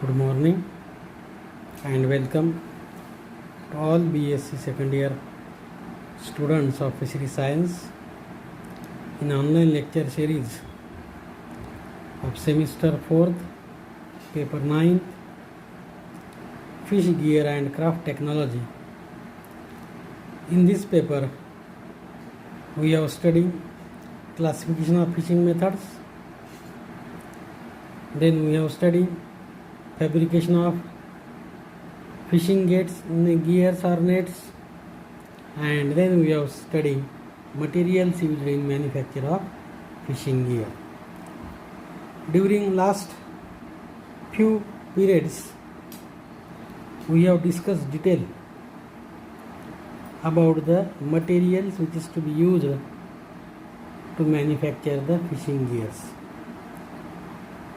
Good morning and welcome to all BSc second year students of Fishery Science in online lecture series of semester 4th, paper 9, Fish Gear and Craft Technology. In this paper, we have studied classification of fishing methods, then we have studied fabrication of fishing gears or nets, and then we have studied materials used in manufacture of fishing gear. During last few periods, we have discussed detail about the materials which is to be used to manufacture the fishing gears.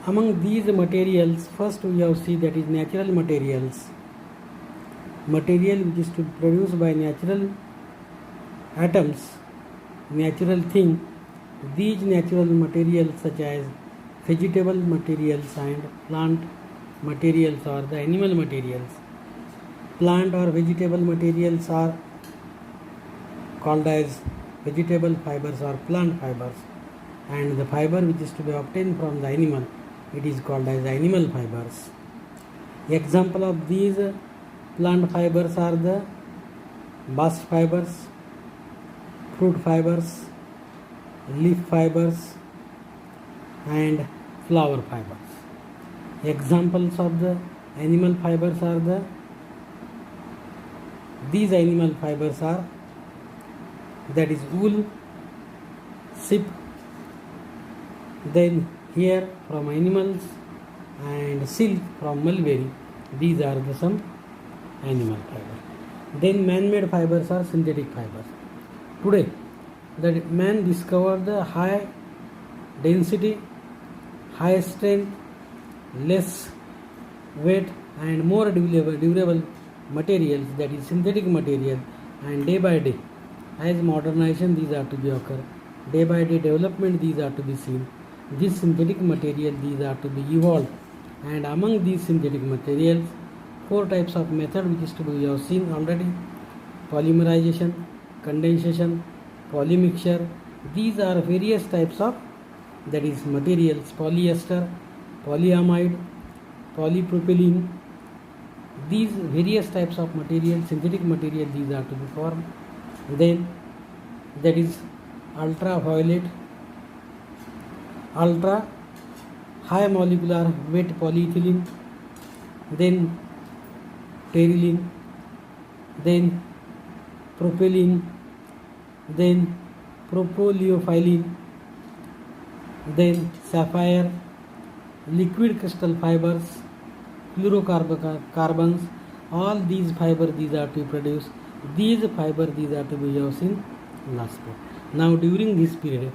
Among these materials, first we have seen that is natural materials. Material which is to be produced by natural atoms, natural thing. These natural materials such as vegetable materials and plant materials or the animal materials. Plant or vegetable materials are called as vegetable fibers or plant fibers, and the fiber which is to be obtained from the animal, it is called as animal fibers. Example of these plant fibers are the bast fibers, fruit fibers, leaf fibers and flower fibers. Examples of the animal fibers are these animal fibers are, that is wool, sheep, then hair from animals and silk from mulberry. These are the some animal fibers. Then man-made fibers are synthetic fibers. Today, that man discovered the high density, high strength, less weight and more durable materials, that is synthetic material, and day by day, as modernization these are to be occur, day by day development these are to be seen. This synthetic material these are to be evolved, and among these synthetic materials, four types of method which is to be we have seen already: polymerization, condensation, polymixture. These are various types of, that is materials: polyester, polyamide, polypropylene. These various types of material, synthetic material, these are to be formed. Then that is ultraviolet, ultra high molecular weight polyethylene, then terylene, then propylene, then propylophylline, then sapphire, liquid crystal fibers, fluorocarbons. All these fibers these are to produce. These fibers these are to be used in last part. Now during this period,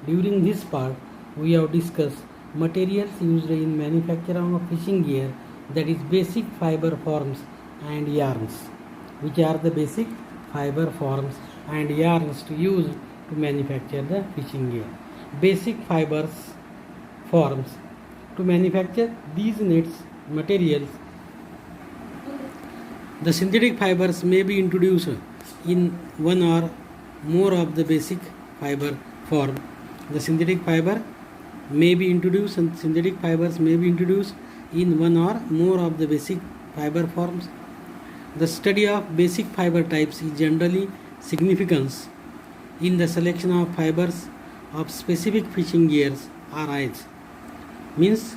during this part, we have discussed materials used in manufacturing of fishing gear, that is basic fiber forms and yarns. Which are the basic fiber forms and yarns to use to manufacture the fishing gear. Basic fibers forms to manufacture these nets materials. The synthetic fibers may be introduced in one or more of the basic fiber form. The synthetic fiber may be introduced, and synthetic fibers may be introduced in one or more of the basic fiber forms. The study of basic fiber types is generally significant in the selection of fibers of specific fishing gears or eyes. Means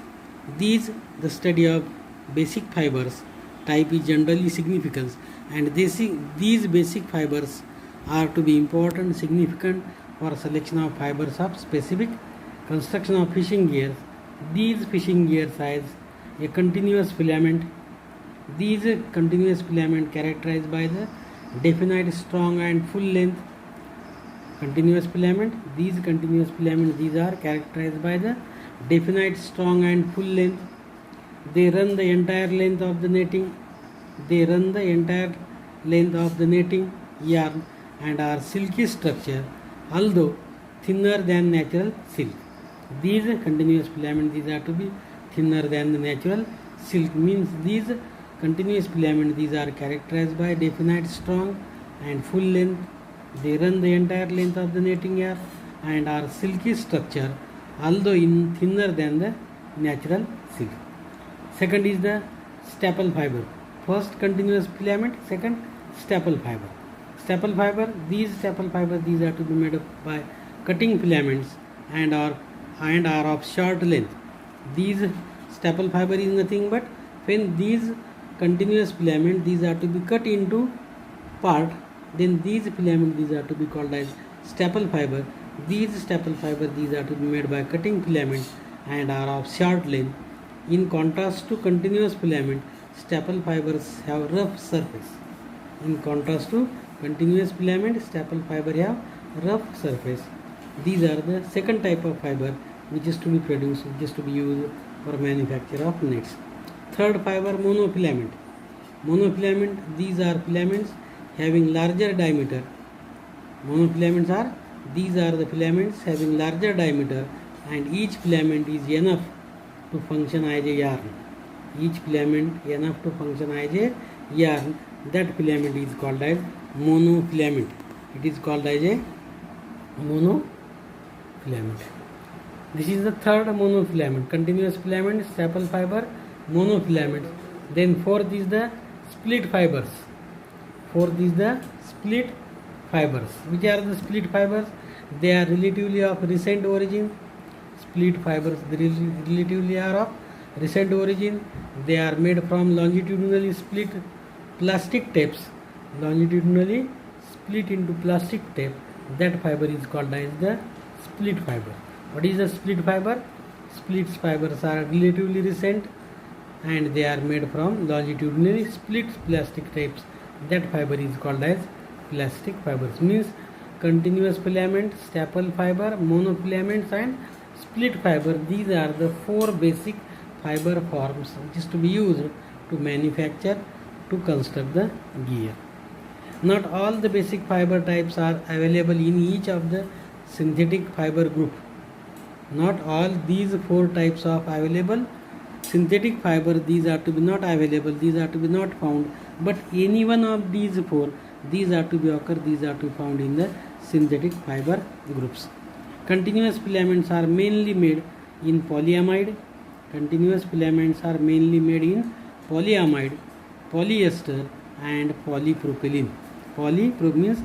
the study of basic fibers type is generally significant, and these basic fibers are to be important, significant for selection of fibers of specific construction of fishing gears. These fishing gears has a continuous filament. These continuous filament characterized by the definite strong and full length continuous filament. These continuous filament these are characterized by the definite strong and full length. They run the entire length of the netting. They run the entire length of the netting yarn and are silky structure, although thinner than natural silk. These continuous filaments these are to be thinner than the natural silk. Means these continuous filament, these are characterized by definite strong and full length. They run the entire length of the netting yarn and are silky structure, although in thinner than the natural silk. Second is the staple fiber. First continuous filament, second staple fiber. Staple fiber, these staple fibers, these are to be made up by cutting filaments and are of short length. These staple fiber is nothing but when these continuous filament, these are to be cut into part, then these filament, these are to be called as staple fiber. These staple fiber, these are to be made by cutting filaments and are of short length. In contrast to continuous filament, staple fibers have rough surface. In contrast to continuous filament, staple fiber have rough surface. These are the second type of fiber which is to be produced, which is to be used for manufacture of nets. Third fiber, monofilament. Monofilament, these are filaments having larger diameter. Monofilaments are, these are the filaments having larger diameter and each filament is enough to function as a yarn. Each filament enough to function as a yarn. That filament is called as monofilament. It is called as a monofilament. This is the third monofilament. Continuous filament, staple fiber, monofilament. Then fourth is the split fibers. Fourth is the split fibers. Which are the split fibers? They are relatively of recent origin. Split fibers relatively are of recent origin. They are made from longitudinally split plastic tapes. Longitudinally split into plastic tape. That fiber is called as the split fiber. What is the split fiber? Split fibers are relatively recent and they are made from longitudinally split plastic tapes. That fiber is called as plastic fibers. Means continuous filament, staple fiber, monofilaments and split fiber. These are the four basic fiber forms which is to be used to manufacture, to construct the gear. Not all the basic fiber types are available in each of the synthetic fiber group. Not all these four types of available synthetic fiber, these are to be not available, these are to be not found, but any one of these four, these are to be occur, these are to be found in the synthetic fiber groups. Continuous filaments are mainly made in polyamide. Continuous filaments are mainly made in polyamide, polyester and polypropylene. Polypropylene means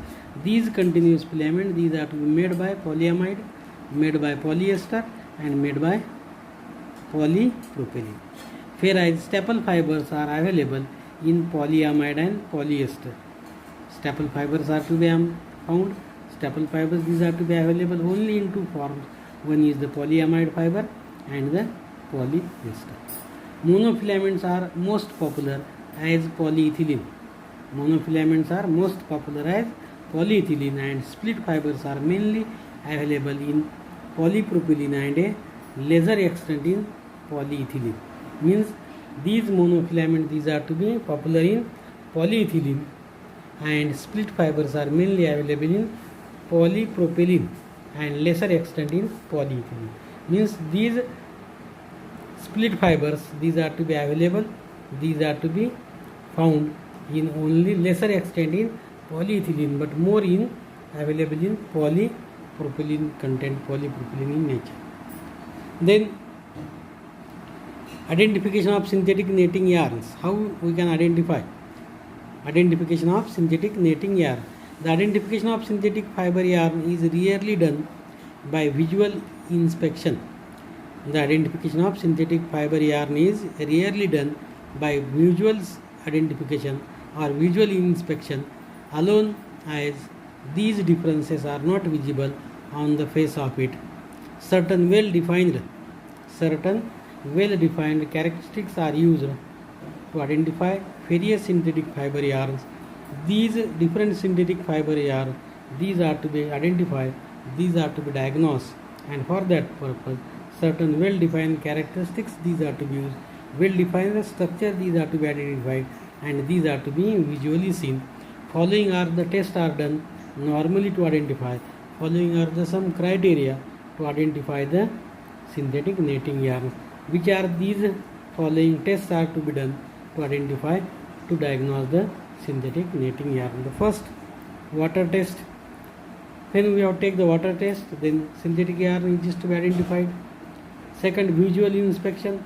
these continuous filaments, these are to be made by polyamide, made by polyester and made by polypropylene. Whereas staple fibers are available in polyamide and polyester. Staple fibers are to be found. Staple fibers, these are to be available only in two forms. One is the polyamide fiber and the polyester. Monofilaments are most popular as polyethylene. Monofilaments are most popular as polyethylene and split fibers are mainly available in polypropylene and a lesser extent in polyethylene. Means these monofilaments, these are to be popular in polyethylene and split fibers are mainly available in polypropylene and lesser extent in polyethylene. Means these split fibers, these are to be available, these are to be found in only lesser extent in polyethylene but more in available in polypropylene content, polypropylene in nature. Then identification of synthetic netting yarns. How we can identify? Identification of synthetic netting yarn. The identification of synthetic fiber yarn is rarely done by visual inspection. The identification of synthetic fiber yarn is rarely done by visual identification or visual inspection alone, as these differences are not visible on the face of it. Certain well-defined characteristics are used to identify various synthetic fiber yarns. These different synthetic fiber yarns, these are to be identified, these are to be diagnosed, and for that purpose certain well-defined characteristics, these are to be used. Well-defined structure, these are to be identified and these are to be visually seen. Following are the tests are done normally to identify. Following are the some criteria to identify the synthetic netting yarns. Which are these following tests are to be done to identify, to diagnose the synthetic netting yarn. The first, water test. When we have take the water test, then synthetic yarn is to be identified. Second, visual inspection.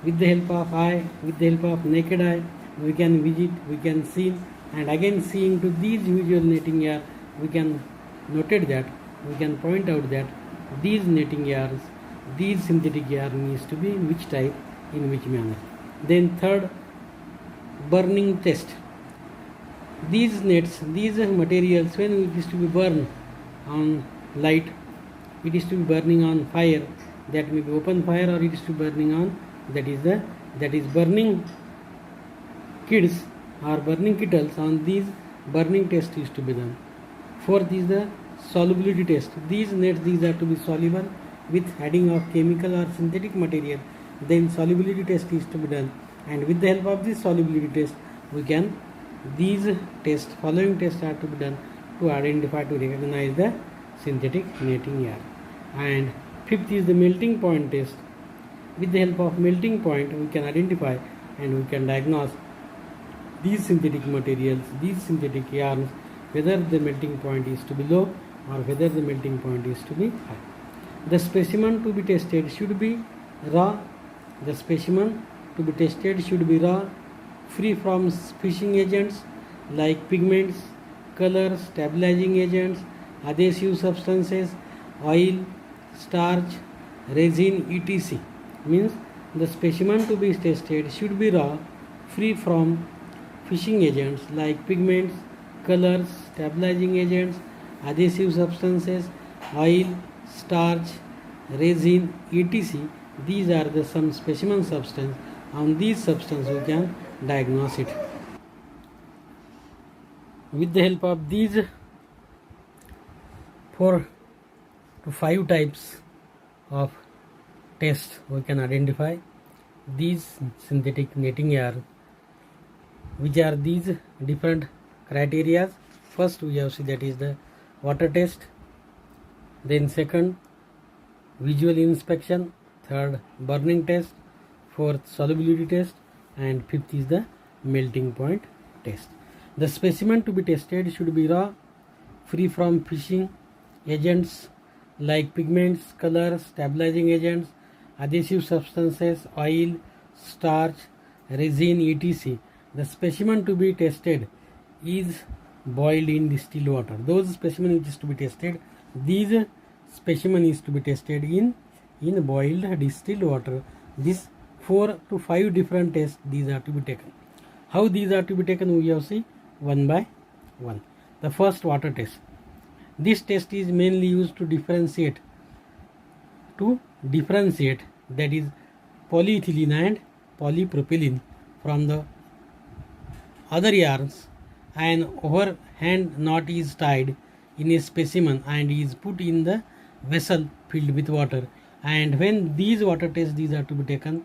With the help of eye, with the help of naked eye, we can visit, we can see, and again seeing to these visual netting yarn, we can notate that, we can point out that these netting yarns, these synthetic yarn is to be which type, in which manner. Then third, burning test. These nets, these materials, when it is to be burned on light, it is to be burning on fire, that may be open fire, or it is to be burning on, that is burning kids or burning kettles. On these burning test is to be done. Fourth is the solubility test. These nets, these are to be soluble with adding of chemical or synthetic material. Then solubility test is to be done, and with the help of this solubility test, we can, these tests, following tests are to be done to identify, to recognize the synthetic netting yarn. And fifth is the melting point test. With the help of melting point, we can identify and we can diagnose these synthetic materials, these synthetic yarns, whether the melting point is to be low or whether the melting point is to be high. The specimen to be tested should be raw. The specimen to be tested should be raw, free from fishing agents like pigments, colors, stabilizing agents, adhesive substances, oil, starch, resin, etc. Means the specimen to be tested should be raw, free from fishing agents like pigments, colors, stabilizing agents, adhesive substances, oil, starch, resin, etc. These are the some specimen substance. On these substance we can diagnose it. With the help of these 4 to 5 types of tests, we can identify these synthetic netting yarn, which are these different criteria. First we have seen, that is the water test. Then second, visual inspection. Third, burning test. Fourth, solubility test. And fifth is the melting point test. The specimen to be tested should be raw, free from fishing agents like pigments, colors, stabilizing agents, adhesive substances, oil, starch, resin, etc. The specimen to be tested is boiled in distilled water. Those specimen which is to be tested, these specimen is to be tested in boiled distilled water. These 4 to 5 different tests, these are to be taken. How these are to be taken, we have see one by one. The first, water test. This test is mainly used to differentiate, that is polyethylene and polypropylene from the other yarns. An overhand knot is tied in a specimen and is put in the vessel filled with water. And when these water tests, these are to be taken,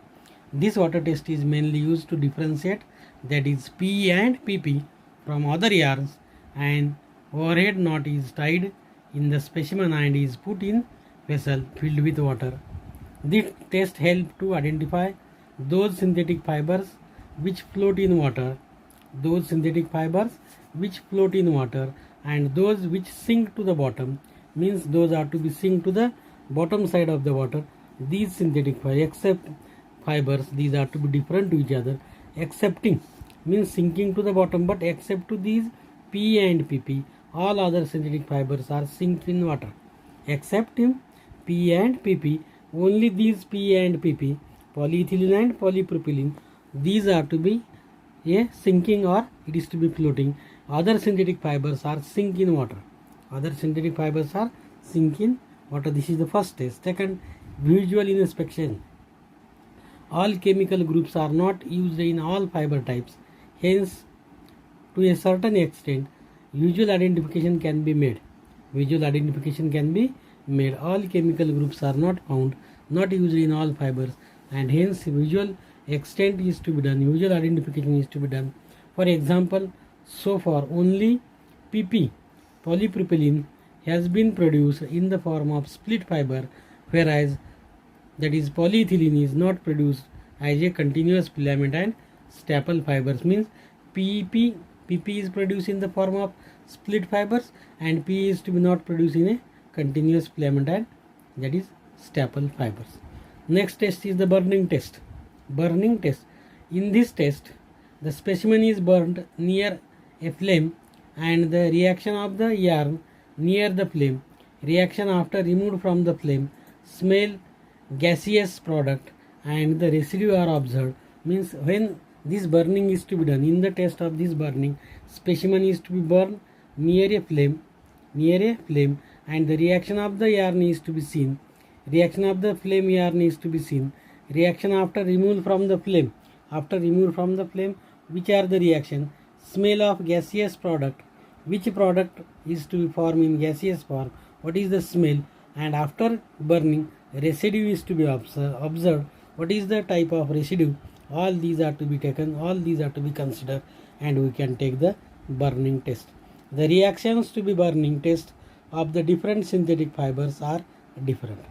this water test is mainly used to differentiate, that is PE and PP, from other yarns. And overhead knot is tied in the specimen and is put in vessel filled with water. This test helps to identify those synthetic fibers which float in water, and those which sink to the bottom, means those are to be sink to the bottom side of the water. These synthetic fibers, these are to be different to each other. Excepting means sinking to the bottom, but except to these P and PP, all other synthetic fibers are sink in water. Except in P and PP, only these P and PP, polyethylene and polypropylene, these are to be sinking, or it is to be floating. Other synthetic fibers are sink in water. This is the first test. Second, visual inspection. All chemical groups are not used in all fiber types. Hence, to a certain extent, visual identification can be made. All chemical groups are not found, not used in all fibers, and hence visual extent is to be done. Visual identification is to be done. For example, so far only PP, polypropylene, has been produced in the form of split fiber, whereas that is polyethylene is not produced as a continuous filament and staple fibers. Means PP is produced in the form of split fibers, and P is to be not produced in a continuous filament and that is staple fibers. Next test is the burning test. Burning test. In this test, the specimen is burned near a flame and the reaction of the yarn near the flame, reaction after removed from the flame, smell gaseous product and the residue are observed. Means when this burning is to be done, in the test of this burning, specimen is to be burned near a flame and the reaction of the yarn is to be seen, reaction of the flame yarn is to be seen, reaction after removal from the flame, which are the reaction, smell of gaseous product, which product is to be formed in gaseous form, what is the smell, and after burning residue is to be observed, what is the type of residue. All these are to be taken, all these are to be considered, and we can take the burning test. The reactions to be burning test of the different synthetic fibers are different.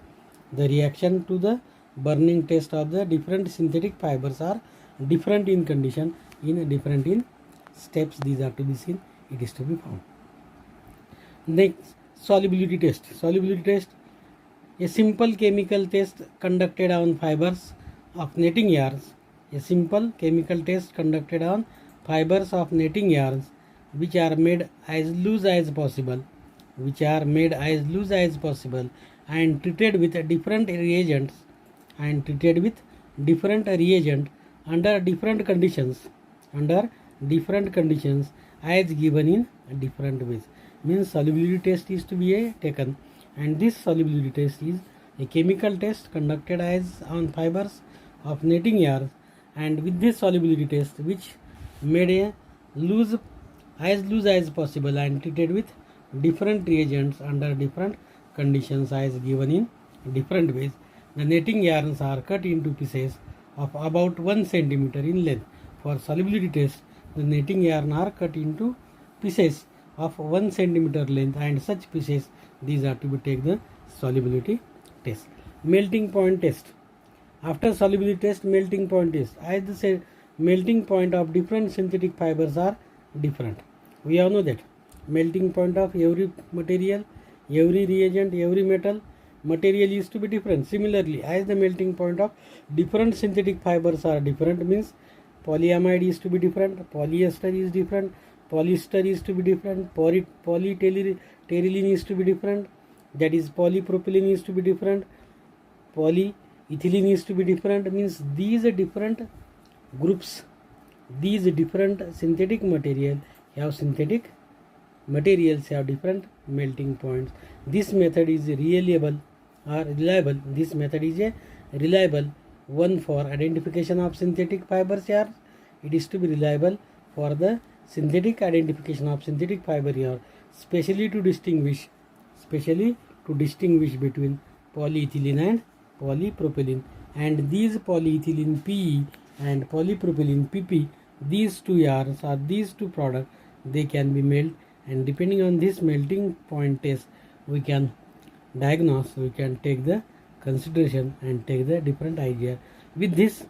The reaction to the burning test of the different synthetic fibers are different in condition, different in steps. These are to be seen, it is to be found. Next, solubility test. Solubility test, a simple chemical test conducted on fibers of netting yarns. A simple chemical test conducted on fibers of netting yarns which are made as loose as possible, and treated with different reagents under different conditions as given in different ways. Means solubility test is to be taken, and this solubility test is a chemical test conducted as on fibers of netting yarns, and with this solubility test which made a loose as possible and treated with different reagents under different conditions as given in different ways. The netting yarns are cut into pieces of about 1 cm in length. For solubility test, the netting yarn are cut into pieces of 1 cm length, and such pieces, these are to be take the solubility test. Melting point test. After solubility test, melting point test. As the said, melting point of different synthetic fibers are different. We all know that melting point of every material, every reagent, every metal material is to be different. Similarly, as the melting point of different synthetic fibers are different, means polyamide is to be different, polyester is different, polyester is to be different, polyterylene is to be different, that is polypropylene is to be different, polyethylene is to be different. Means these are different groups, these different synthetic materials have different melting points. This method is reliable. This method is a reliable one for identification of synthetic fibers yarn. It is to be reliable for the synthetic identification of synthetic fiber yarn, especially to distinguish between polyethylene and polypropylene. And these polyethylene PE and polypropylene PP, these two yarns or these two products, they can be melted, and depending on this melting point test, we can diagnose, we can take the consideration and take the different idea. With this,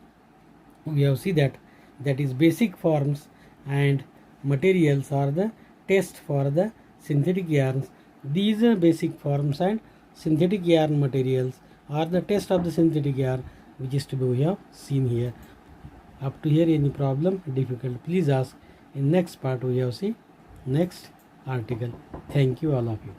we have seen that is basic forms and materials are the test for the synthetic yarns. These are basic forms and synthetic yarn materials are the test of the synthetic yarn, which is to be we have seen here. Up to here, any problem, difficult, please ask. In next part we have see next article. Thank you all of you.